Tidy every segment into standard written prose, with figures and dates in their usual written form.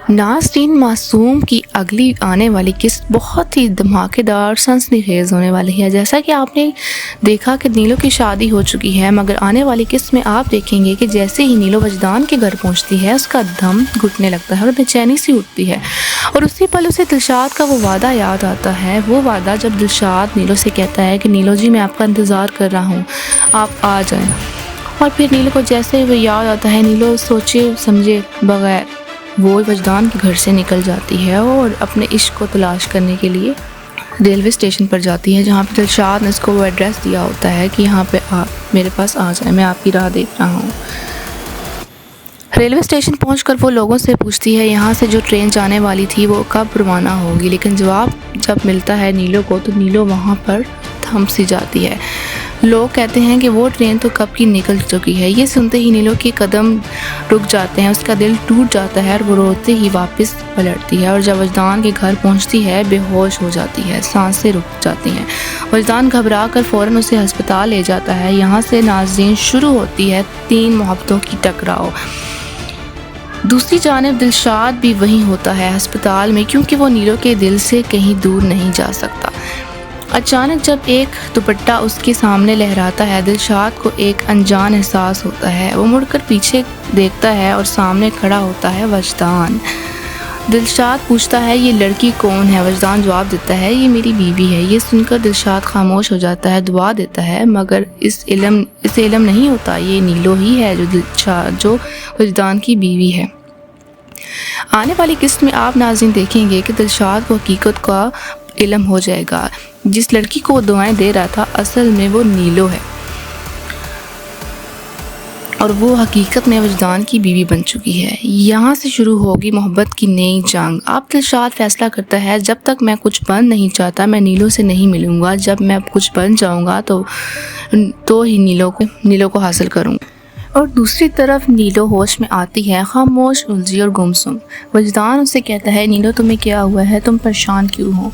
ناظرین، معصوم کی اگلی آنے والی قسط بہت ہی دھماکے دار سنسنی خیز ہونے والی ہے۔ جیسا کہ آپ نے دیکھا کہ نیلو کی شادی ہو چکی ہے، مگر آنے والی قسط میں آپ دیکھیں گے کہ جیسے ہی نیلو وجدان کے گھر پہنچتی ہے اس کا دم گھٹنے لگتا ہے اور بے چینی سی اٹھتی ہے، اور اسی پل اسے دلشاد کا وہ وعدہ یاد آتا ہے۔ وہ وعدہ جب دلشاد نیلو سے کہتا ہے کہ نیلو جی میں آپ کا انتظار کر رہا ہوں، آپ آ جائیں، اور پھر نیلو کو جیسے وہ یاد آتا ہے، نیلو سوچے سمجھے بغیر وہ وجدان کے گھر سے نکل جاتی ہے اور اپنے عشق کو تلاش کرنے کے لیے ریلوے اسٹیشن پر جاتی ہے، جہاں پہ دلشاد نے اس کو وہ ایڈریس دیا ہوتا ہے کہ یہاں پہ آپ میرے پاس آ جائیں، میں آپ کی راہ دیکھ رہا ہوں۔ ریلوے اسٹیشن پہنچ کر وہ لوگوں سے پوچھتی ہے یہاں سے جو ٹرین جانے والی تھی وہ کب روانہ ہوگی، لیکن جواب جب ملتا ہے نیلو کو تو نیلو وہاں پر تھم سی جاتی ہے۔ لوگ کہتے ہیں کہ وہ ٹرین تو کب کی نکل چکی ہے۔ یہ سنتے ہی نیلو کے قدم رک جاتے ہیں، اس کا دل ٹوٹ جاتا ہے اور وہ روتے ہی واپس پلٹتی ہے، اور جب وجدان کے گھر پہنچتی ہے بے ہوش ہو جاتی ہے، سانسیں رک جاتی ہیں۔ وجدان گھبرا کر فوراً اسے ہسپتال لے جاتا ہے۔ یہاں سے ناظرین شروع ہوتی ہے 3 محبتوں کی ٹکراؤ۔ دوسری جانب دلشاد بھی وہیں ہوتا ہے ہسپتال میں، کیونکہ وہ نیلو کے دل سے کہیں دور نہیں جا سکتا۔ اچانک جب ایک دوپٹہ اس کے سامنے لہراتا ہے، دلشاد کو ایک انجان احساس ہوتا ہے۔ وہ مڑ کر پیچھے دیکھتا ہے اور سامنے کھڑا ہوتا ہے وجدان۔ دلشاد پوچھتا ہے یہ لڑکی کون ہے؟ وجدان جواب دیتا ہے یہ میری بیوی ہے۔ یہ سن کر دلشاد خاموش ہو جاتا ہے، دعا دیتا ہے، مگر اسے علم نہیں ہوتا یہ نیلو ہی ہے جو وجدان کی بیوی ہے۔ آنے والی قسط میں آپ ناظرین دیکھیں گے کہ دلشاد کو حقیقت کا علم ہو جائے گا۔ جس لڑکی کو وہ دعائیں دے رہا تھا اصل میں وہ نیلو ہے، اور وہ حقیقت میں وجدان کی بیوی بن چکی ہے۔ یہاں سے شروع ہوگی محبت کی نئی جنگ۔ اب دلشاد فیصلہ کرتا ہے جب تک میں کچھ بن نہیں چاہتا میں نیلو سے نہیں ملوں گا، جب میں کچھ بن جاؤں گا تو ہی نیلو کو حاصل کروں گا۔ اور دوسری طرف نیلو ہوش میں آتی ہے، خاموش، الجھی اور گمسم۔ وجدان اسے کہتا ہے نیلو تمہیں کیا ہوا ہے؟ تم پریشان کیوں ہو؟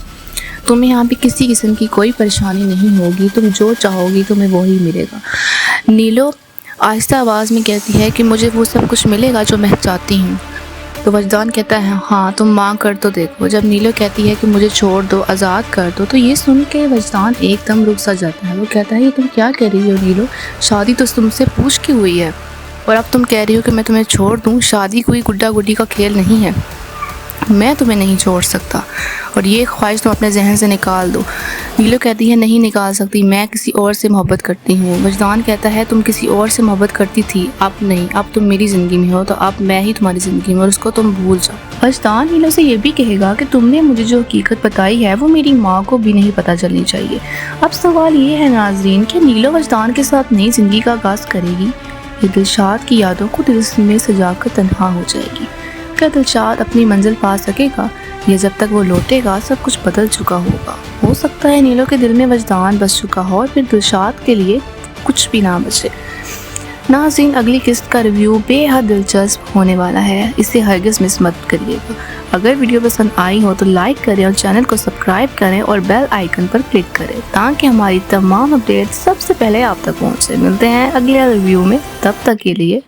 تمہیں یہاں پہ کسی قسم کی کوئی پریشانی نہیں ہوگی، تم جو چاہو گی تمہیں وہی ملے گا۔ نیلو آہستہ آواز میں کہتی ہے کہ مجھے وہ سب کچھ ملے گا جو میں چاہتی ہوں۔ تو وجدان کہتا ہے ہاں تم مانگ کر تو دیکھو۔ جب نیلو کہتی ہے کہ مجھے چھوڑ دو، آزاد کر دو، تو یہ سن کے وجدان ایک دم رک سا جاتا ہے۔ وہ کہتا ہے یہ تم کیا کہہ رہی ہو نیلو؟ شادی تو تم سے پوچھ کے ہوئی ہے اور اب تم کہہ رہی ہو کہ میں تمہیں چھوڑ دوں؟ شادی کوئی گڈا گڈی کا کھیل نہیں ہے، میں تمہیں نہیں چھوڑ سکتا، اور یہ خواہش تم اپنے ذہن سے نکال دو۔ نیلو کہتی ہے نہیں نکال سکتی، میں کسی اور سے محبت کرتی ہوں۔ وجدان کہتا ہے تم کسی اور سے محبت کرتی تھی، اب نہیں، اب تم میری زندگی میں ہو، تو اب میں ہی تمہاری زندگی میں، اور اس کو تم بھول جاؤ۔ وجدان نیلو سے یہ بھی کہے گا کہ تم نے مجھے جو حقیقت بتائی ہے وہ میری ماں کو بھی نہیں پتہ چلنی چاہیے۔ اب سوال یہ ہے ناظرین کہ نیلو وجدان کے ساتھ نئی زندگی کا آغاز کرے گی یا دلشاد کی یادوں کو دل میں سجا کر تنہا ہو جائے گی؟ کیا دلشاد اپنی منزل پا سکے گا، یا جب تک وہ لوٹے گا سب کچھ بدل چکا ہوگا؟ ہو سکتا ہے نیلو کے دل میں وجدان بس چکا ہو اور پھر دلشاد کے لیے کچھ بھی نہ بچے۔ ناظرین، اگلی قسط کا ریویو بے حد دلچسپ ہونے والا ہے، اسے ہرگز مس مت کریے گا۔ اگر ویڈیو پسند آئی ہو تو لائک کریں اور چینل کو سبسکرائب کریں اور بیل آئیکن پر کلک کریں تاکہ ہماری تمام اپڈیٹ سب سے پہلے آپ تک پہنچے۔ ملتے ہیں اگلے ریویو میں، تب تک کے لیے